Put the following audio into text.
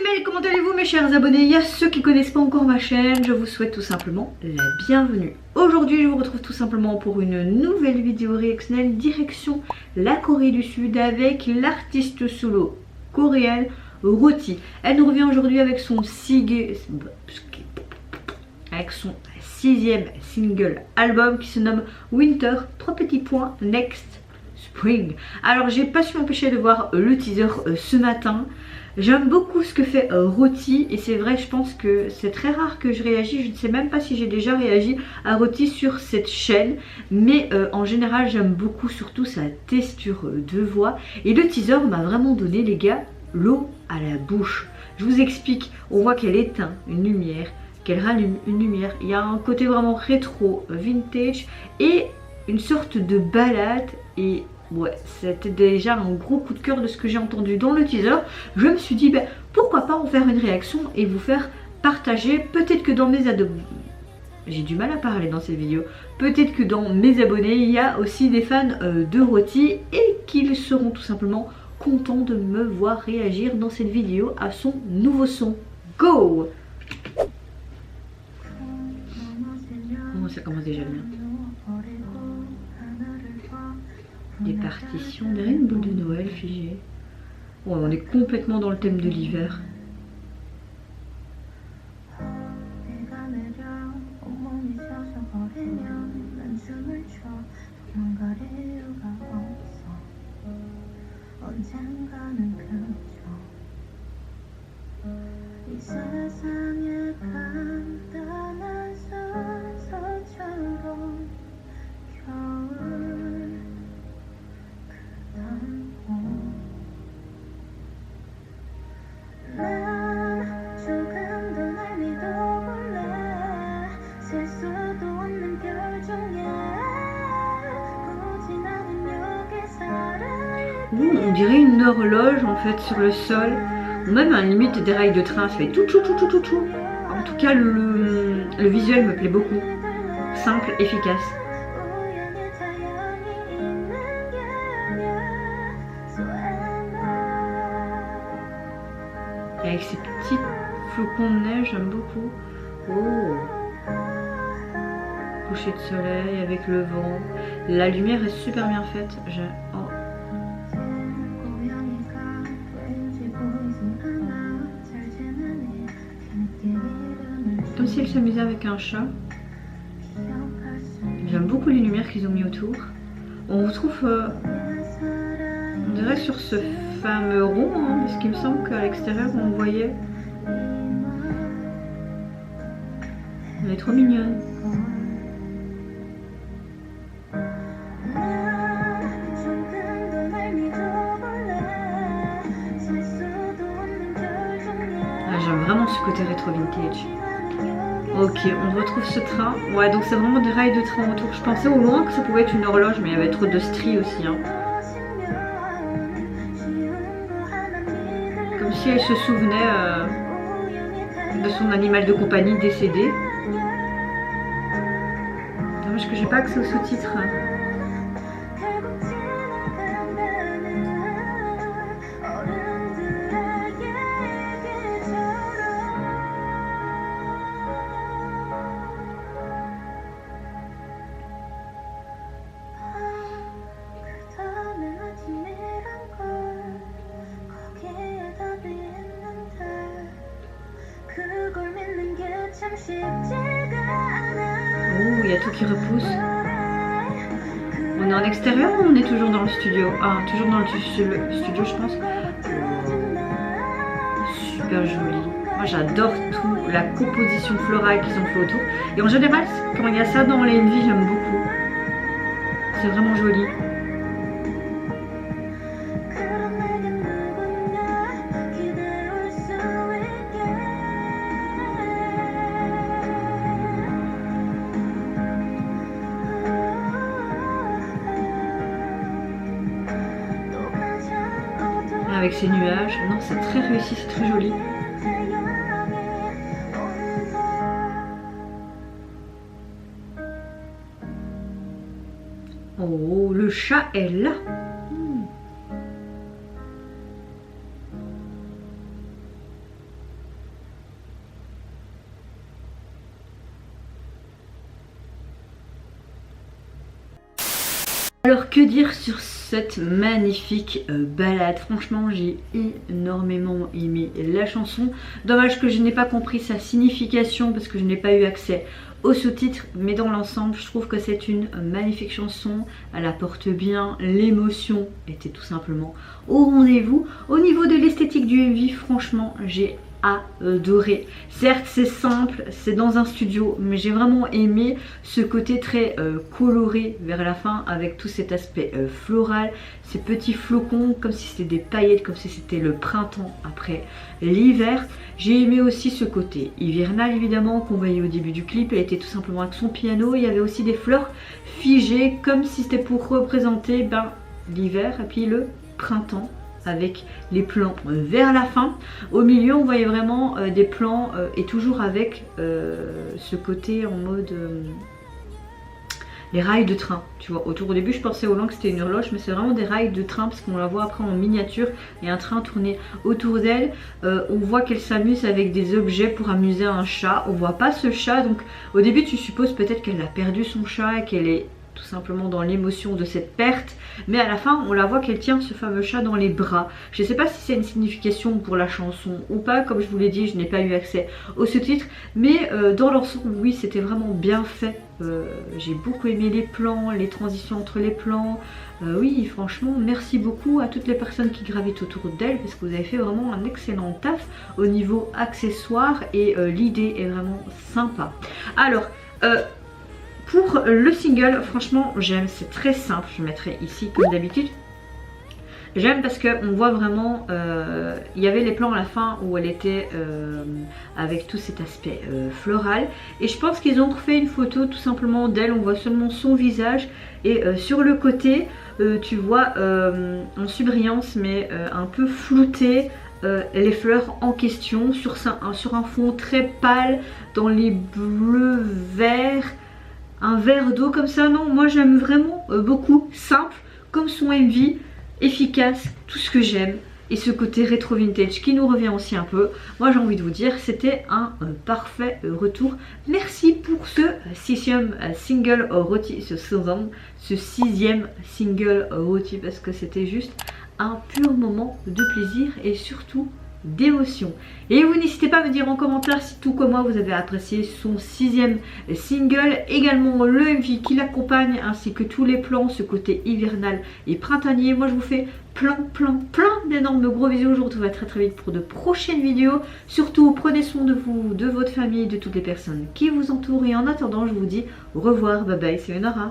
Mel, comment allez-vous mes chers abonnés? Il y a ceux qui ne connaissent pas encore ma chaîne, je vous souhaite tout simplement la bienvenue. Aujourd'hui je vous retrouve tout simplement pour une nouvelle vidéo réactionnelle direction la Corée du Sud avec l'artiste solo coréenne Roti. Elle nous revient aujourd'hui avec son sixième single album qui se nomme Winter, Next Spring. Alors j'ai pas su m'empêcher de voir le teaser ce matin. J'aime beaucoup ce que fait Roti et c'est vrai, je pense que c'est très rare que je réagisse. Je ne sais même pas si j'ai déjà réagi à Roti sur cette chaîne, mais en général j'aime beaucoup surtout sa texture de voix et le teaser m'a vraiment donné les gars l'eau à la bouche. Je vous explique, on voit qu'elle éteint une lumière, qu'elle rallume une lumière, il y a un côté vraiment rétro, vintage et une sorte de balade et ouais, c'était déjà un gros coup de cœur de ce que j'ai entendu dans le teaser. Je me suis dit, ben, pourquoi pas en faire une réaction et vous faire partager. Peut-être que dans mes abonnés, j'ai du mal à parler dans cette vidéo, peut-être que dans mes abonnés, il y a aussi des fans de Roti et qu'ils seront tout simplement contents de me voir réagir dans cette vidéo à son nouveau son. Go! Oh, ça commence déjà bien. Des partitions, derrière une boule de Noël figée. Oh, on est complètement dans le thème de l'hiver. On dirait une horloge en fait sur le sol, ou même à la limite des rails de train, ça fait tout. En tout cas le visuel me plaît beaucoup, simple, efficace. Et avec ces petits flocons de neige, j'aime beaucoup. Oh, coucher de soleil avec le vent, la lumière est super bien faite. Oh. Comme si elle s'amusait avec un chat. J'aime beaucoup les lumières qu'ils ont mis autour. On retrouve, on dirait sur ce fameux rond, hein, parce qu'il me semble qu'à l'extérieur on voyait. Elle est trop mignonne. J'aime vraiment ce côté rétro vintage. Ok, on retrouve ce train. Ouais, donc c'est vraiment des rails de train autour. Je pensais au loin que ça pouvait être une horloge, mais il y avait trop de stries aussi. Hein. Comme si elle se souvenait de son animal de compagnie décédé. Dommage que j'ai pas accès aux sous-titres. Oh, il y a tout qui repousse. On est en extérieur ou on est toujours dans le studio? Ah, toujours dans le studio, je pense. Super joli. Moi, j'adore tout, la composition florale qu'ils ont fait autour. Et en général, quand il y a ça dans les MV, j'aime beaucoup. C'est vraiment joli. Avec ces nuages, non, c'est très réussi, c'est très joli. Oh, le chat est là. Alors que dire sur cette magnifique balade? Franchement j'ai énormément aimé la chanson. Dommage que je n'ai pas compris sa signification parce que je n'ai pas eu accès aux sous-titres, mais dans l'ensemble je trouve que c'est une magnifique chanson. Elle apporte bien, l'émotion était tout simplement au rendez-vous. Au niveau de l'esthétique du MV, franchement j'ai adoré. Certes c'est simple, c'est dans un studio, mais j'ai vraiment aimé ce côté très coloré vers la fin avec tout cet aspect floral, ces petits flocons comme si c'était des paillettes, comme si c'était le printemps après l'hiver. J'ai aimé aussi ce côté hivernal évidemment qu'on voyait au début du clip. Elle était tout simplement avec son piano, il y avait aussi des fleurs figées comme si c'était pour représenter l'hiver et puis le printemps, avec les plans vers la fin. Au milieu on voyait vraiment des plans et toujours avec ce côté en mode les rails de train, tu vois. Au début je pensais au loin que c'était une horloge, mais c'est vraiment des rails de train parce qu'on la voit après en miniature et un train tourné autour d'elle. On voit qu'elle s'amuse avec des objets pour amuser un chat. On voit pas ce chat, donc au début tu supposes peut-être qu'elle a perdu son chat et qu'elle est tout simplement dans l'émotion de cette perte, mais à la fin on la voit qu'elle tient ce fameux chat dans les bras. Je ne sais pas si c'est une signification pour la chanson ou pas, comme je vous l'ai dit je n'ai pas eu accès aux sous-titres, mais dans l'ensemble oui c'était vraiment bien fait. J'ai beaucoup aimé les plans, les transitions entre les plans. Oui franchement merci beaucoup à toutes les personnes qui gravitent autour d'elle parce que vous avez fait vraiment un excellent taf au niveau accessoires et l'idée est vraiment sympa. Alors pour le single, franchement j'aime, c'est très simple, je mettrai ici comme d'habitude. J'aime parce qu'on voit vraiment, il y avait les plans à la fin où elle était avec tout cet aspect floral. Et je pense qu'ils ont refait une photo tout simplement d'elle, on voit seulement son visage. Et sur le côté, tu vois en surbrillance mais un peu flouté. Les fleurs en question sur un fond très pâle dans les bleus verts. Un verre d'eau comme ça, non, moi j'aime vraiment beaucoup, simple comme son MV, efficace, tout ce que j'aime. Et ce côté rétro vintage qui nous revient aussi un peu. Moi j'ai envie de vous dire, c'était un parfait retour. Merci pour ce sixième single rôti, ce sixième single rôti, parce que c'était juste un pur moment de plaisir et surtout d'émotion. Et vous n'hésitez pas à me dire en commentaire si tout comme moi vous avez apprécié son sixième single, également le MV qui l'accompagne ainsi que tous les plans, ce côté hivernal et printanier. Moi je vous fais plein d'énormes gros bisous. Je vous retrouve très vite pour de prochaines vidéos. Surtout prenez soin de vous, de votre famille, de toutes les personnes qui vous entourent et en attendant je vous dis au revoir, bye bye, c'est Nora.